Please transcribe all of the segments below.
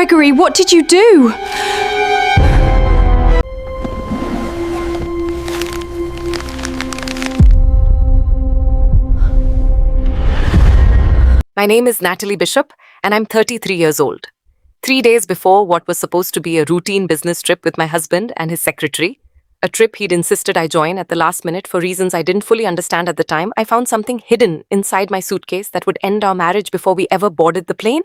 Gregory, what did you do? My name is Natalie Bishop, and I'm 33 years old. 3 days before what was supposed to be a routine business trip with my husband and his secretary, a trip he'd insisted I join at the last minute for reasons I didn't fully understand at the time, I found something hidden inside my suitcase that would end our marriage before we ever boarded the plane.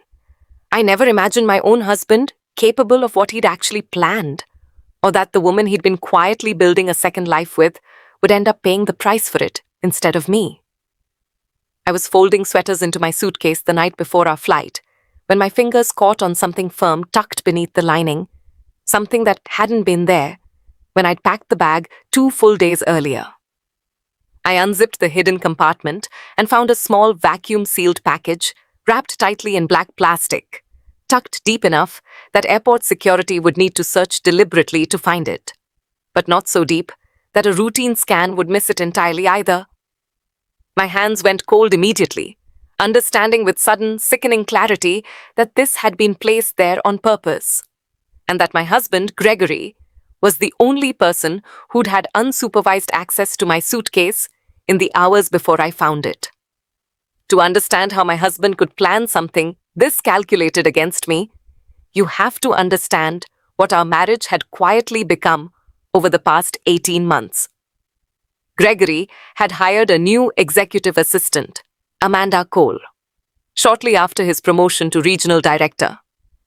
I never imagined my own husband capable of what he'd actually planned, or that the woman he'd been quietly building a second life with would end up paying the price for it instead of me. I was folding sweaters into my suitcase the night before our flight when my fingers caught on something firm tucked beneath the lining, something that hadn't been there when I'd packed the bag 2 full days earlier. I unzipped the hidden compartment and found a small vacuum-sealed package wrapped tightly in black plastic, tucked deep enough that airport security would need to search deliberately to find it, but not so deep that a routine scan would miss it entirely either. My hands went cold immediately, understanding with sudden, sickening clarity that this had been placed there on purpose, and that my husband, Gregory, was the only person who'd had unsupervised access to my suitcase in the hours before I found it. To understand how my husband could plan something this calculated against me, you have to understand what our marriage had quietly become over the past 18 months. Gregory had hired a new executive assistant, Amanda Cole, shortly after his promotion to regional director,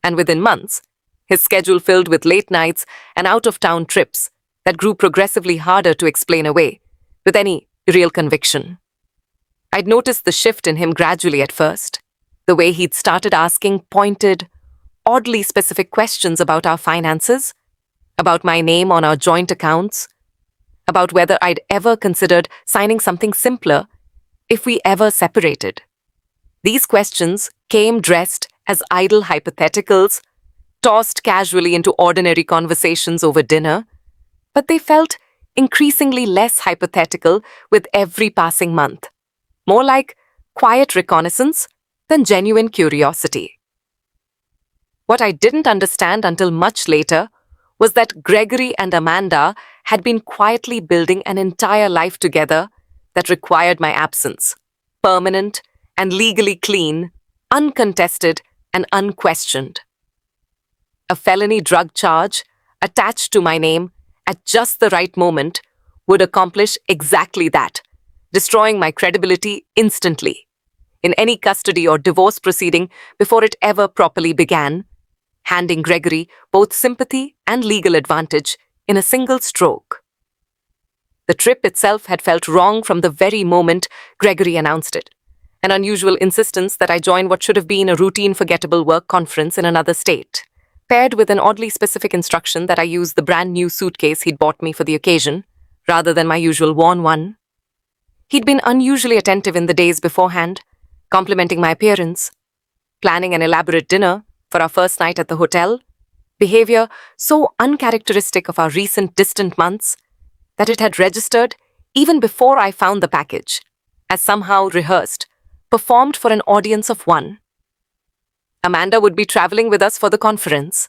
and within months, his schedule filled with late nights and out-of-town trips that grew progressively harder to explain away with any real conviction. I'd noticed the shift in him gradually at first, the way he'd started asking pointed, oddly specific questions about our finances, about my name on our joint accounts, about whether I'd ever considered signing something simpler if we ever separated. These questions came dressed as idle hypotheticals, tossed casually into ordinary conversations over dinner, but they felt increasingly less hypothetical with every passing month, more like quiet reconnaissance than genuine curiosity. What I didn't understand until much later was that Gregory and Amanda had been quietly building an entire life together that required my absence, permanent and legally clean, uncontested and unquestioned. A felony drug charge attached to my name at just the right moment would accomplish exactly that, destroying my credibility instantly in any custody or divorce proceeding before it ever properly began, handing Gregory both sympathy and legal advantage in a single stroke. The trip itself had felt wrong from the very moment Gregory announced it, an unusual insistence that I join what should have been a routine forgettable work conference in another state, paired with an oddly specific instruction that I use the brand new suitcase he'd bought me for the occasion, rather than my usual worn one. He'd been unusually attentive in the days beforehand, complimenting my appearance, planning an elaborate dinner for our first night at the hotel, behavior so uncharacteristic of our recent distant months that it had registered even before I found the package, as somehow rehearsed, performed for an audience of one. Amanda would be traveling with us for the conference,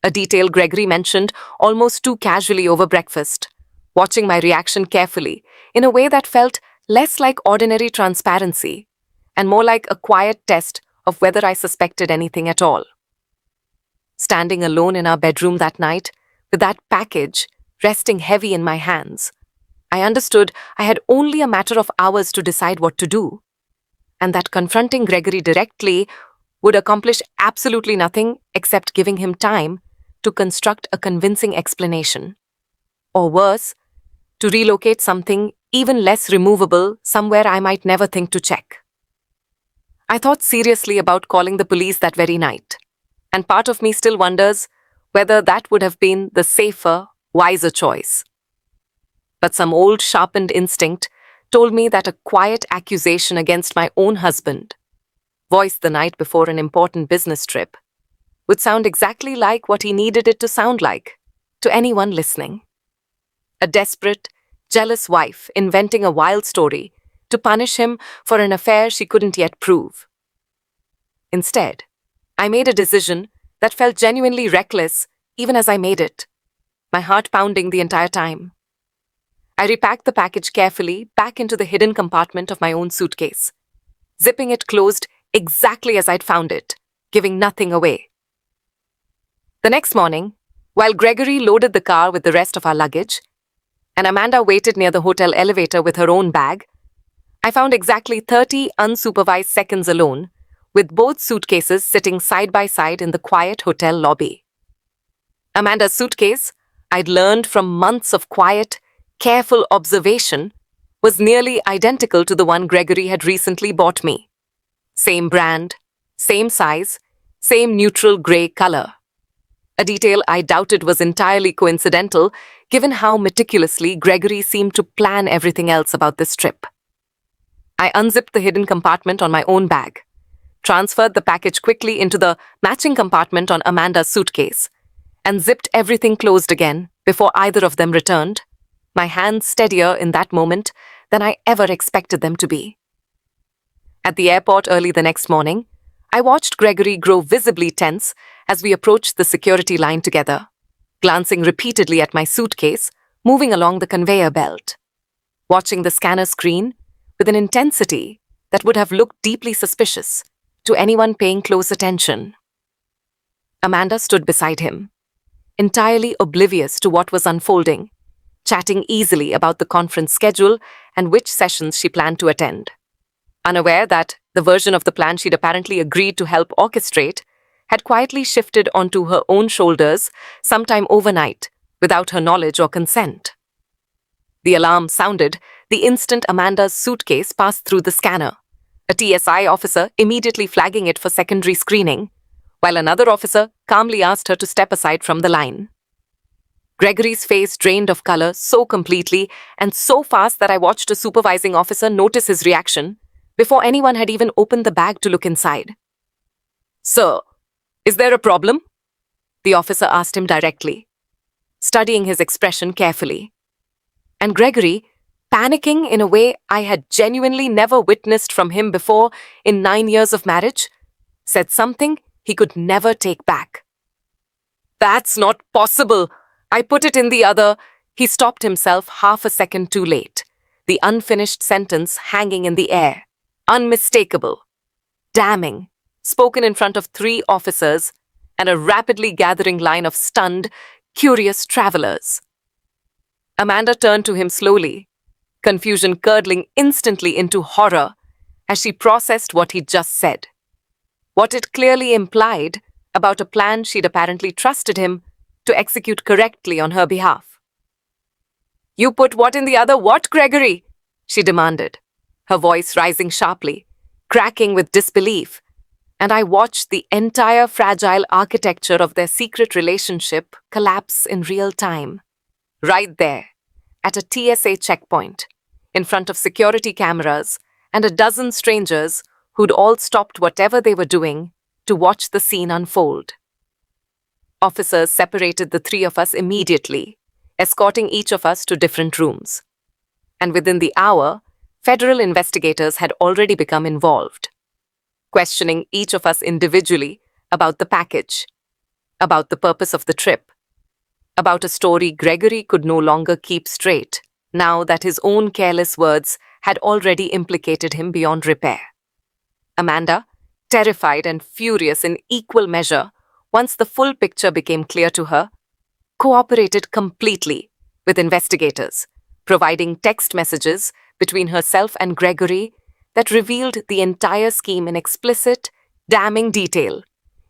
a detail Gregory mentioned almost too casually over breakfast, watching my reaction carefully in a way that felt less like ordinary transparency and more like a quiet test of whether I suspected anything at all. Standing alone in our bedroom that night, with that package resting heavy in my hands, I understood I had only a matter of hours to decide what to do, and that confronting Gregory directly would accomplish absolutely nothing except giving him time to construct a convincing explanation. Or worse, to relocate something even less removable somewhere I might never think to check. I thought seriously about calling the police that very night, and part of me still wonders whether that would have been the safer, wiser choice. But some old sharpened instinct told me that a quiet accusation against my own husband, voiced the night before an important business trip, would sound exactly like what he needed it to sound like to anyone listening. A desperate, jealous wife inventing a wild story to punish him for an affair she couldn't yet prove. Instead, I made a decision that felt genuinely reckless even as I made it, my heart pounding the entire time. I repacked the package carefully back into the hidden compartment of my own suitcase, zipping it closed exactly as I'd found it, giving nothing away. The next morning, while Gregory loaded the car with the rest of our luggage, and Amanda waited near the hotel elevator with her own bag, I found exactly 30 unsupervised seconds alone, with both suitcases sitting side by side in the quiet hotel lobby. Amanda's suitcase, I'd learned from months of quiet, careful observation, was nearly identical to the one Gregory had recently bought me. Same brand, same size, same neutral grey color. A detail I doubted was entirely coincidental, given how meticulously Gregory seemed to plan everything else about this trip. I unzipped the hidden compartment on my own bag, transferred the package quickly into the matching compartment on Amanda's suitcase, and zipped everything closed again before either of them returned, my hands steadier in that moment than I ever expected them to be. At the airport early the next morning, I watched Gregory grow visibly tense as we approached the security line together, glancing repeatedly at my suitcase, moving along the conveyor belt, watching the scanner screen with an intensity that would have looked deeply suspicious to anyone paying close attention. Amanda stood beside him, entirely oblivious to what was unfolding, chatting easily about the conference schedule and which sessions she planned to attend, unaware that the version of the plan she'd apparently agreed to help orchestrate had quietly shifted onto her own shoulders sometime overnight without her knowledge or consent. The alarm sounded the instant Amanda's suitcase passed through the scanner, a TSI officer immediately flagging it for secondary screening, while another officer calmly asked her to step aside from the line. Gregory's face drained of color so completely and so fast that I watched a supervising officer notice his reaction before anyone had even opened the bag to look inside. "Sir, is there a problem?" the officer asked him directly, studying his expression carefully. And Gregory, panicking in a way I had genuinely never witnessed from him before in 9 years of marriage, said something he could never take back. "That's not possible. I put it in the other—" He stopped himself half a second too late, the unfinished sentence hanging in the air, unmistakable, damning, spoken in front of 3 officers and a rapidly gathering line of stunned, curious travelers. Amanda turned to him slowly, confusion curdling instantly into horror as she processed what he'd just said, what it clearly implied about a plan she'd apparently trusted him to execute correctly on her behalf. "You put what in the other what, Gregory?" she demanded, her voice rising sharply, cracking with disbelief, and I watched the entire fragile architecture of their secret relationship collapse in real time. Right there, at a TSA checkpoint, in front of security cameras and a dozen strangers who'd all stopped whatever they were doing to watch the scene unfold. Officers separated the 3 of us immediately, escorting each of us to different rooms. And within the hour, federal investigators had already become involved, questioning each of us individually about the package, about the purpose of the trip, about a story Gregory could no longer keep straight, now that his own careless words had already implicated him beyond repair. Amanda, terrified and furious in equal measure, once the full picture became clear to her, cooperated completely with investigators, providing text messages between herself and Gregory that revealed the entire scheme in explicit, damning detail,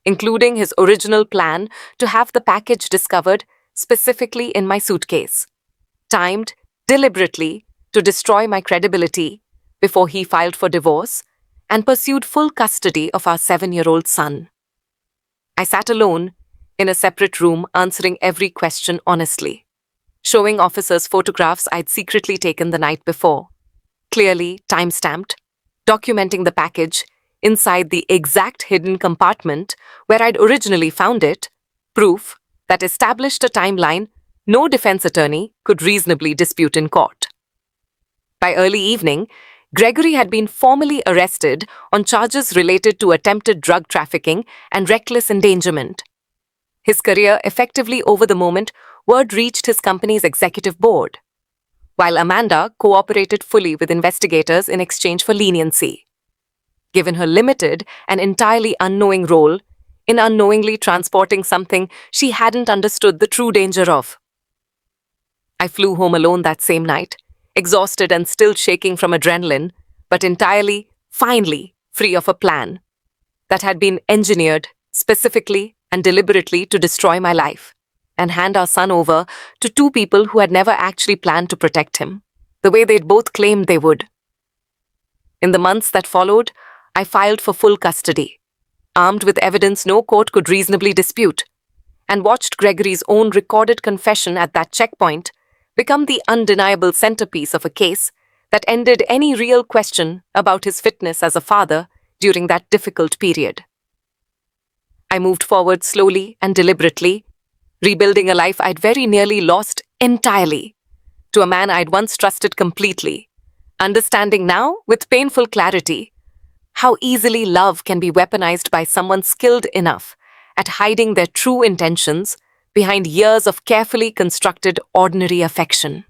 including his original plan to have the package discovered specifically in my suitcase, timed deliberately to destroy my credibility before he filed for divorce and pursued full custody of our 7-year-old son. I sat alone in a separate room answering every question honestly, showing officers photographs I'd secretly taken the night before, clearly time-stamped, documenting the package inside the exact hidden compartment where I'd originally found it, proof that established a timeline no defense attorney could reasonably dispute in court. By early evening, Gregory had been formally arrested on charges related to attempted drug trafficking and reckless endangerment, His career effectively over the moment word reached his company's executive board, while Amanda cooperated fully with investigators in exchange for leniency, given her limited and entirely unknowing role in unknowingly transporting something she hadn't understood the true danger of. I flew home alone that same night, exhausted and still shaking from adrenaline, but entirely, finally, free of a plan that had been engineered specifically and deliberately to destroy my life and hand our son over to two people who had never actually planned to protect him, the way they'd both claimed they would. In the months that followed, I filed for full custody, armed with evidence no court could reasonably dispute, and watched Gregory's own recorded confession at that checkpoint become the undeniable centerpiece of a case that ended any real question about his fitness as a father during that difficult period. I moved forward slowly and deliberately, rebuilding a life I'd very nearly lost entirely to a man I'd once trusted completely, understanding now with painful clarity how easily love can be weaponized by someone skilled enough at hiding their true intentions behind years of carefully constructed ordinary affection.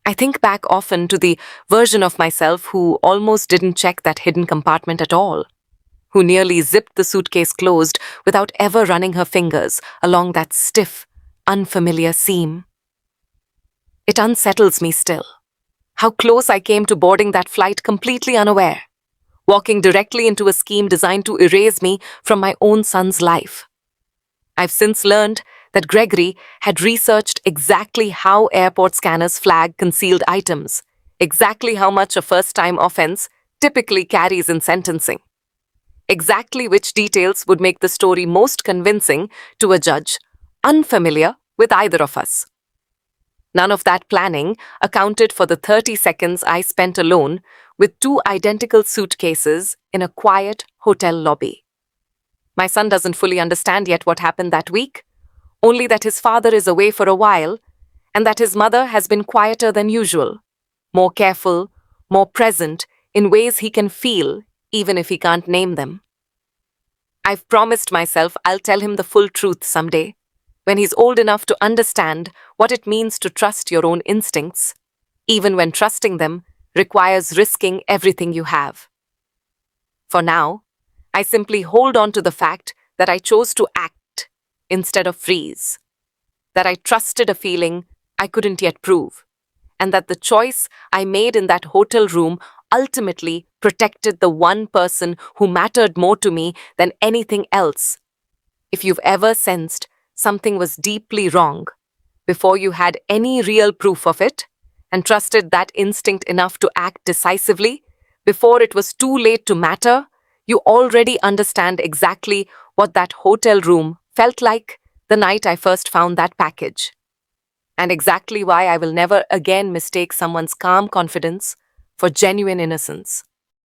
I think back often to the version of myself who almost didn't check that hidden compartment at all, who nearly zipped the suitcase closed without ever running her fingers along that stiff, unfamiliar seam. It unsettles me still, how close I came to boarding that flight completely unaware, walking directly into a scheme designed to erase me from my own son's life. I've since learned that Gregory had researched exactly how airport scanners flag concealed items, exactly how much a first-time offense typically carries in sentencing, exactly which details would make the story most convincing to a judge unfamiliar with either of us. None of that planning accounted for the 30 seconds I spent alone with two identical suitcases in a quiet hotel lobby. My son doesn't fully understand yet what happened that week, only that his father is away for a while and that his mother has been quieter than usual, more careful, more present in ways he can feel even if he can't name them. I've promised myself I'll tell him the full truth someday, when he's old enough to understand what it means to trust your own instincts, even when trusting them requires risking everything you have. For now, I simply hold on to the fact that I chose to act instead of freeze, that I trusted a feeling I couldn't yet prove, and that the choice I made in that hotel room ultimately protected the one person who mattered more to me than anything else. If you've ever sensed something was deeply wrong before you had any real proof of it, and trusted that instinct enough to act decisively before it was too late to matter, you already understand exactly what that hotel room felt like the night I first found that package, and exactly why I will never again mistake someone's calm confidence for genuine innocence.